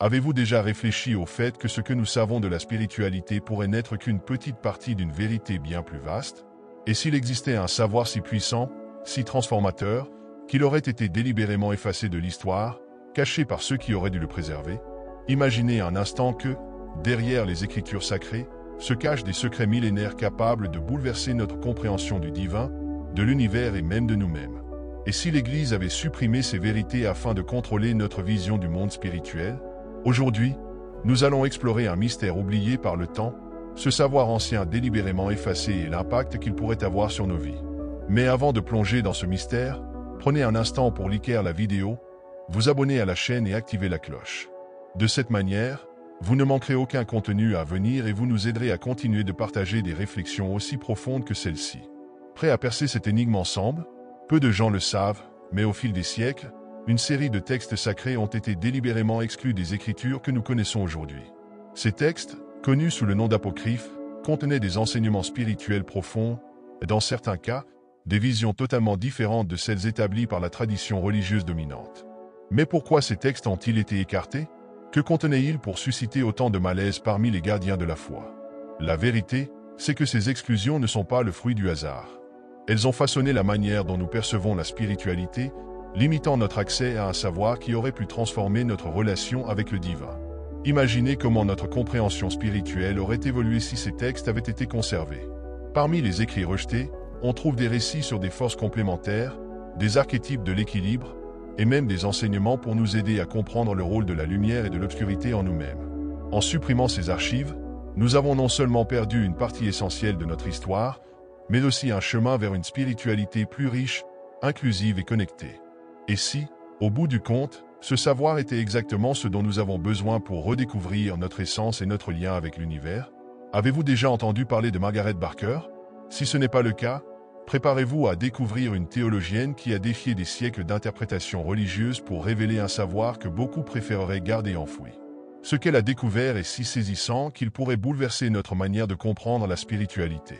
Avez-vous déjà réfléchi au fait que ce que nous savons de la spiritualité pourrait n'être qu'une petite partie d'une vérité bien plus vaste? Et s'il existait un savoir si puissant, si transformateur, qu'il aurait été délibérément effacé de l'histoire, caché par ceux qui auraient dû le préserver? Imaginez un instant que, derrière les Écritures sacrées, se cachent des secrets millénaires capables de bouleverser notre compréhension du divin, de l'univers et même de nous-mêmes. Et si l'Église avait supprimé ces vérités afin de contrôler notre vision du monde spirituel? Aujourd'hui, nous allons explorer un mystère oublié par le temps, ce savoir ancien délibérément effacé et l'impact qu'il pourrait avoir sur nos vies. Mais avant de plonger dans ce mystère, prenez un instant pour liker la vidéo, vous abonner à la chaîne et activer la cloche. De cette manière, vous ne manquerez aucun contenu à venir et vous nous aiderez à continuer de partager des réflexions aussi profondes que celles-ci. Prêts à percer cette énigme ensemble? Peu de gens le savent, mais au fil des siècles, une série de textes sacrés ont été délibérément exclus des Écritures que nous connaissons aujourd'hui. Ces textes, connus sous le nom d'apocryphes, contenaient des enseignements spirituels profonds, et dans certains cas, des visions totalement différentes de celles établies par la tradition religieuse dominante. Mais pourquoi ces textes ont-ils été écartés? Que contenaient-ils pour susciter autant de malaise parmi les gardiens de la foi? La vérité, c'est que ces exclusions ne sont pas le fruit du hasard. Elles ont façonné la manière dont nous percevons la spiritualité, limitant notre accès à un savoir qui aurait pu transformer notre relation avec le divin. Imaginez comment notre compréhension spirituelle aurait évolué si ces textes avaient été conservés. Parmi les écrits rejetés, on trouve des récits sur des forces complémentaires, des archétypes de l'équilibre, et même des enseignements pour nous aider à comprendre le rôle de la lumière et de l'obscurité en nous-mêmes. En supprimant ces archives, nous avons non seulement perdu une partie essentielle de notre histoire, mais aussi un chemin vers une spiritualité plus riche, inclusive et connectée. Et si, au bout du compte, ce savoir était exactement ce dont nous avons besoin pour redécouvrir notre essence et notre lien avec l'univers? Avez-vous déjà entendu parler de Margaret Barker? Si ce n'est pas le cas, préparez-vous à découvrir une théologienne qui a défié des siècles d'interprétations religieuses pour révéler un savoir que beaucoup préféreraient garder enfoui. Ce qu'elle a découvert est si saisissant qu'il pourrait bouleverser notre manière de comprendre la spiritualité.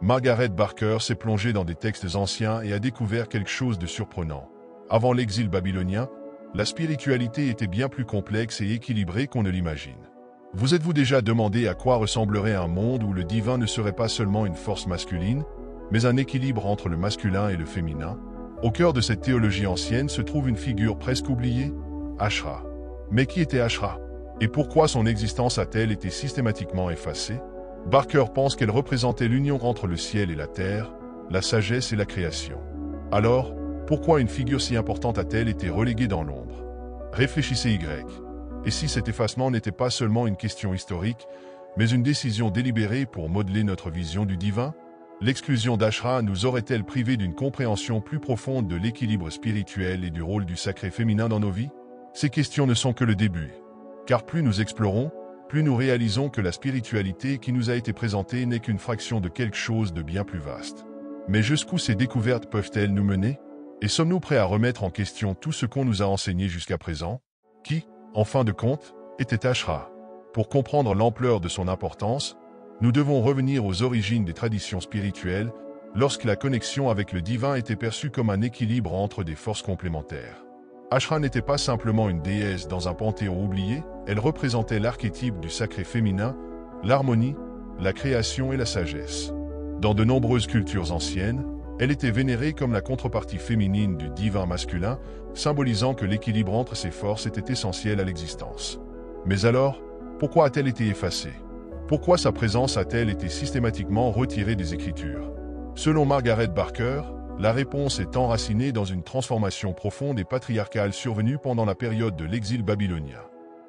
Margaret Barker s'est plongée dans des textes anciens et a découvert quelque chose de surprenant. Avant l'exil babylonien, la spiritualité était bien plus complexe et équilibrée qu'on ne l'imagine. Vous êtes-vous déjà demandé à quoi ressemblerait un monde où le divin ne serait pas seulement une force masculine, mais un équilibre entre le masculin et le féminin? Au cœur de cette théologie ancienne se trouve une figure presque oubliée, Ashra. Mais qui était Ashra? Et pourquoi son existence a-t-elle été systématiquement effacée? Barker pense qu'elle représentait l'union entre le ciel et la terre, la sagesse et la création. Alors, pourquoi une figure si importante a-t-elle été reléguée dans l'ombre? Réfléchissez Y. Et si cet effacement n'était pas seulement une question historique, mais une décision délibérée pour modeler notre vision du divin? L'exclusion d'Ashra nous aurait-elle privé d'une compréhension plus profonde de l'équilibre spirituel et du rôle du sacré féminin dans nos vies? Ces questions ne sont que le début. Car plus nous explorons, plus nous réalisons que la spiritualité qui nous a été présentée n'est qu'une fraction de quelque chose de bien plus vaste. Mais jusqu'où ces découvertes peuvent-elles nous mener? Et sommes-nous prêts à remettre en question tout ce qu'on nous a enseigné jusqu'à présent? Qui, en fin de compte, était Ashra? Pour comprendre l'ampleur de son importance, nous devons revenir aux origines des traditions spirituelles, lorsque la connexion avec le divin était perçue comme un équilibre entre des forces complémentaires. Ashra n'était pas simplement une déesse dans un panthéon oublié, elle représentait l'archétype du sacré féminin, l'harmonie, la création et la sagesse. Dans de nombreuses cultures anciennes, elle était vénérée comme la contrepartie féminine du divin masculin, symbolisant que l'équilibre entre ces forces était essentiel à l'existence. Mais alors, pourquoi a-t-elle été effacée? Pourquoi sa présence a-t-elle été systématiquement retirée des Écritures? Selon Margaret Barker, la réponse est enracinée dans une transformation profonde et patriarcale survenue pendant la période de l'exil babylonien.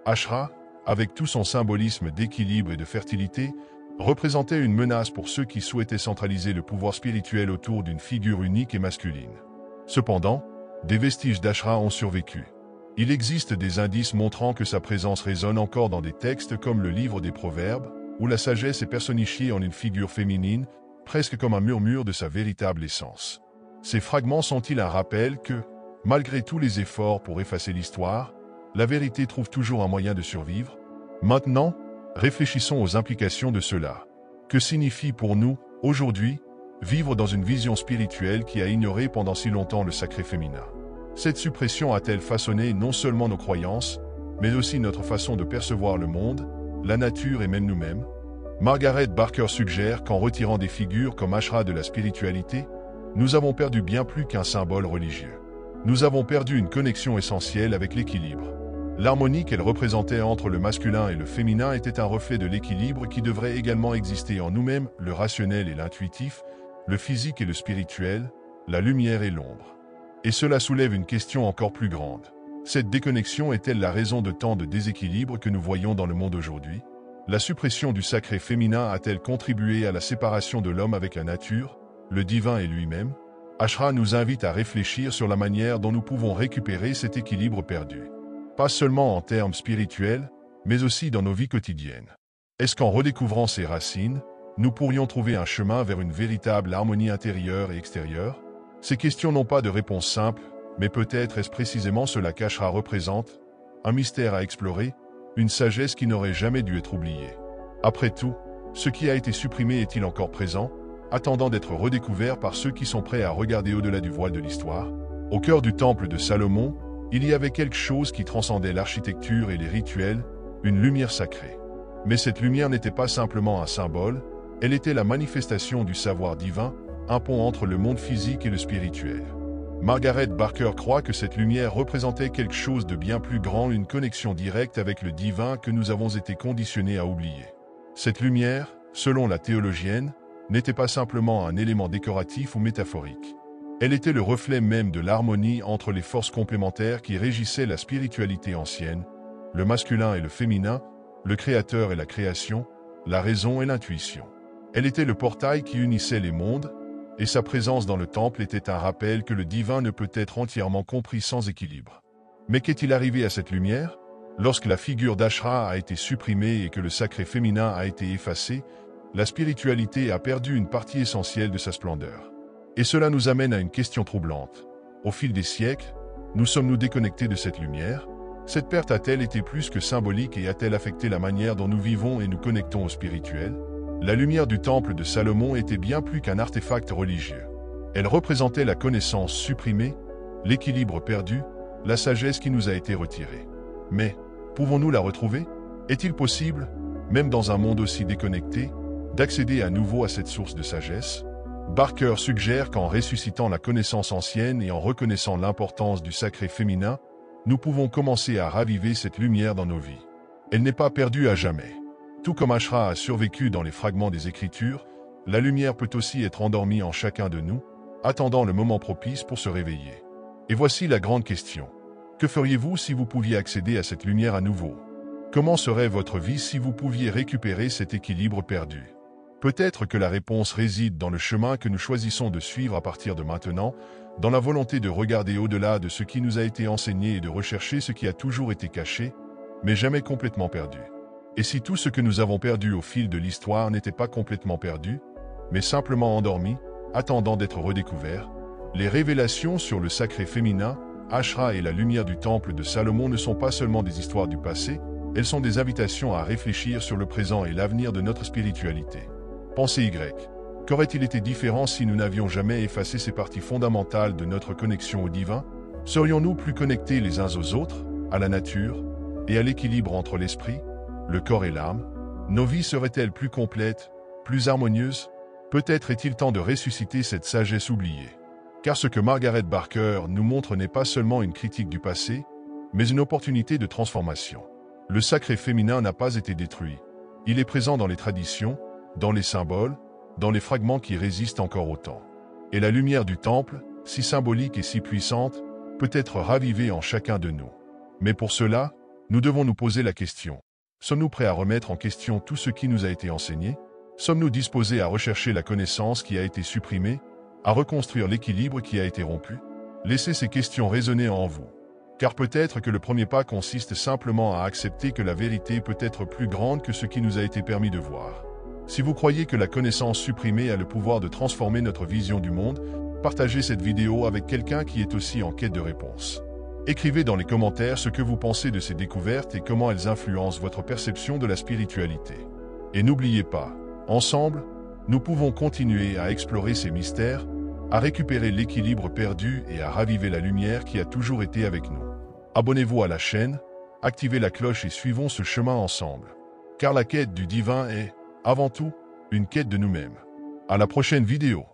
Ashra, avec tout son symbolisme d'équilibre et de fertilité, représentait une menace pour ceux qui souhaitaient centraliser le pouvoir spirituel autour d'une figure unique et masculine. Cependant, des vestiges d'Ashra ont survécu. Il existe des indices montrant que sa présence résonne encore dans des textes comme le livre des Proverbes, où la sagesse est personnifiée en une figure féminine, presque comme un murmure de sa véritable essence. Ces fragments sont-ils un rappel que, malgré tous les efforts pour effacer l'histoire, la vérité trouve toujours un moyen de survivre? Maintenant, réfléchissons aux implications de cela. Que signifie pour nous, aujourd'hui, vivre dans une vision spirituelle qui a ignoré pendant si longtemps le sacré féminin? Cette suppression a-t-elle façonné non seulement nos croyances, mais aussi notre façon de percevoir le monde, la nature et même nous-mêmes? Margaret Barker suggère qu'en retirant des figures comme Ashra de la spiritualité, nous avons perdu bien plus qu'un symbole religieux. Nous avons perdu une connexion essentielle avec l'équilibre. L'harmonie qu'elle représentait entre le masculin et le féminin était un reflet de l'équilibre qui devrait également exister en nous-mêmes, le rationnel et l'intuitif, le physique et le spirituel, la lumière et l'ombre. Et cela soulève une question encore plus grande. Cette déconnexion est-elle la raison de tant de déséquilibres que nous voyons dans le monde aujourd'hui? La suppression du sacré féminin a-t-elle contribué à la séparation de l'homme avec la nature, le divin et lui-même? Ashra nous invite à réfléchir sur la manière dont nous pouvons récupérer cet équilibre perdu. Pas seulement en termes spirituels, mais aussi dans nos vies quotidiennes. Est-ce qu'en redécouvrant ces racines, nous pourrions trouver un chemin vers une véritable harmonie intérieure et extérieure? Ces questions n'ont pas de réponse simple, mais peut-être est-ce précisément cela qu'Ashra représente, un mystère à explorer, une sagesse qui n'aurait jamais dû être oubliée. Après tout, ce qui a été supprimé est-il encore présent, attendant d'être redécouvert par ceux qui sont prêts à regarder au-delà du voile de l'histoire? Au cœur du temple de Salomon, il y avait quelque chose qui transcendait l'architecture et les rituels, une lumière sacrée. Mais cette lumière n'était pas simplement un symbole, elle était la manifestation du savoir divin, un pont entre le monde physique et le spirituel. Margaret Barker croit que cette lumière représentait quelque chose de bien plus grand, une connexion directe avec le divin que nous avons été conditionnés à oublier. Cette lumière, selon la théologienne, n'était pas simplement un élément décoratif ou métaphorique. Elle était le reflet même de l'harmonie entre les forces complémentaires qui régissaient la spiritualité ancienne, le masculin et le féminin, le créateur et la création, la raison et l'intuition. Elle était le portail qui unissait les mondes, et sa présence dans le temple était un rappel que le divin ne peut être entièrement compris sans équilibre. Mais qu'est-il arrivé à cette lumière? Lorsque la figure d'Ashra a été supprimée et que le sacré féminin a été effacé, la spiritualité a perdu une partie essentielle de sa splendeur. Et cela nous amène à une question troublante. Au fil des siècles, nous sommes-nous déconnectés de cette lumière? Cette perte a-t-elle été plus que symbolique et a-t-elle affecté la manière dont nous vivons et nous connectons au spirituel? La lumière du temple de Salomon était bien plus qu'un artefact religieux. Elle représentait la connaissance supprimée, l'équilibre perdu, la sagesse qui nous a été retirée. Mais, pouvons-nous la retrouver? Est-il possible, même dans un monde aussi déconnecté, d'accéder à nouveau à cette source de sagesse? Barker suggère qu'en ressuscitant la connaissance ancienne et en reconnaissant l'importance du sacré féminin, nous pouvons commencer à raviver cette lumière dans nos vies. Elle n'est pas perdue à jamais. Tout comme Ashra a survécu dans les fragments des Écritures, la lumière peut aussi être endormie en chacun de nous, attendant le moment propice pour se réveiller. Et voici la grande question. Que feriez-vous si vous pouviez accéder à cette lumière à nouveau? Comment serait votre vie si vous pouviez récupérer cet équilibre perdu? Peut-être que la réponse réside dans le chemin que nous choisissons de suivre à partir de maintenant, dans la volonté de regarder au-delà de ce qui nous a été enseigné et de rechercher ce qui a toujours été caché, mais jamais complètement perdu. Et si tout ce que nous avons perdu au fil de l'histoire n'était pas complètement perdu, mais simplement endormi, attendant d'être redécouvert, les révélations sur le sacré féminin, Ashra et la lumière du temple de Salomon ne sont pas seulement des histoires du passé, elles sont des invitations à réfléchir sur le présent et l'avenir de notre spiritualité. Pensez Y. Qu'aurait-il été différent si nous n'avions jamais effacé ces parties fondamentales de notre connexion au divin? Serions-nous plus connectés les uns aux autres, à la nature, et à l'équilibre entre l'esprit, le corps et l'âme? Nos vies seraient-elles plus complètes, plus harmonieuses? Peut-être est-il temps de ressusciter cette sagesse oubliée. Car ce que Margaret Barker nous montre n'est pas seulement une critique du passé, mais une opportunité de transformation. Le sacré féminin n'a pas été détruit. Il est présent dans les traditions, dans les symboles, dans les fragments qui résistent encore au temps. Et la lumière du temple, si symbolique et si puissante, peut être ravivée en chacun de nous. Mais pour cela, nous devons nous poser la question. Sommes-nous prêts à remettre en question tout ce qui nous a été enseigné? Sommes-nous disposés à rechercher la connaissance qui a été supprimée, à reconstruire l'équilibre qui a été rompu? Laissez ces questions résonner en vous. Car peut-être que le premier pas consiste simplement à accepter que la vérité peut être plus grande que ce qui nous a été permis de voir. Si vous croyez que la connaissance supprimée a le pouvoir de transformer notre vision du monde, partagez cette vidéo avec quelqu'un qui est aussi en quête de réponse. Écrivez dans les commentaires ce que vous pensez de ces découvertes et comment elles influencent votre perception de la spiritualité. Et n'oubliez pas, ensemble, nous pouvons continuer à explorer ces mystères, à récupérer l'équilibre perdu et à raviver la lumière qui a toujours été avec nous. Abonnez-vous à la chaîne, activez la cloche et suivons ce chemin ensemble. Car la quête du divin est, avant tout, une quête de nous-mêmes. À la prochaine vidéo.